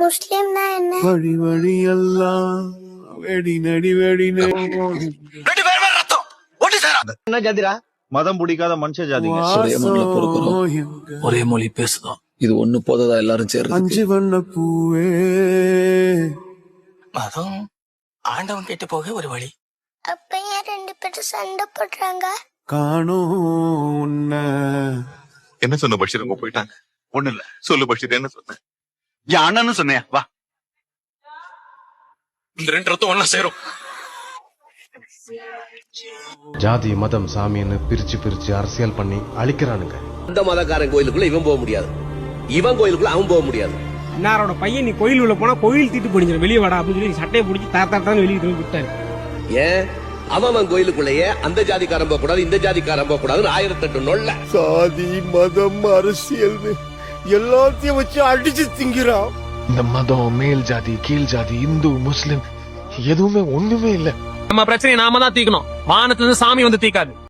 முஸ்லிம்னா என்ன? வழி வழி எல்லாம் வெடி நடி வெடி என்ன ஜாதிரா? மதம் பிடிக்காத மனுஷ ஜாதிங்க. ஒரே மொழி பேசுதான். இது ஒண்ணு போததா எல்லாரும் சேர்ந்து. அஞ்சு வண்ண பூவே மதம் ஆண்டவன் கேட்டு போக ஒரு வழி. அப்ப ஏன் 2 பேரும் சண்டை போடுறாங்க? காணோம் என்ன சொன்ன பஷீர்? அவங்க போயிட்டாங்க. ஒண்ணு இல்ல, சொல்லு பஷீர், என்ன சொன்ன? என் அண்ணன்னு சொன்னியா? வா, இந்த 2 ரத்தம் ஒண்ணா சேரும். ஜாதி மதம் சாமின்னு பிரிச்சு அரசியல் பண்ணி அழிக்கிறானுங்க. அந்த மதக்காரன் கோயிலுக்குள்ள இவன் போக முடியாது, இவன் கோயிலுக்குள்ள அவன் போக முடியாது. எல்லாரோட பையன் நீ கோயில் உள்ள போனா கோயில் தீட்டு பிடிச்சிடும், வெளியே வாடா அப்படின்னு சொல்லி சட்டையை பிடிச்சி தாத்தான் வெளியே விட்டாரு. ஏன் அவன் கோயிலுக்குள்ளேயே அந்த ஜாதிக்காரன் போக கூடாது, இந்த ஜாதிக்காரன் போக கூடாதுன்னு 1008 நொல்ல. சாதி மதம் அரசியல் எல்லாத்தையும் வச்சு அடிச்சு திங்கிறான். இந்த மதம், மேல் ஜாதி, கீழ் ஜாதி, இந்து, முஸ்லிம் எதுவுமே ஒண்ணுமே இல்ல. நம்ம பிரச்சனையை நாம தான் தீக்கணும், வானத்துல இருந்து சாமி வந்து தீக்காது.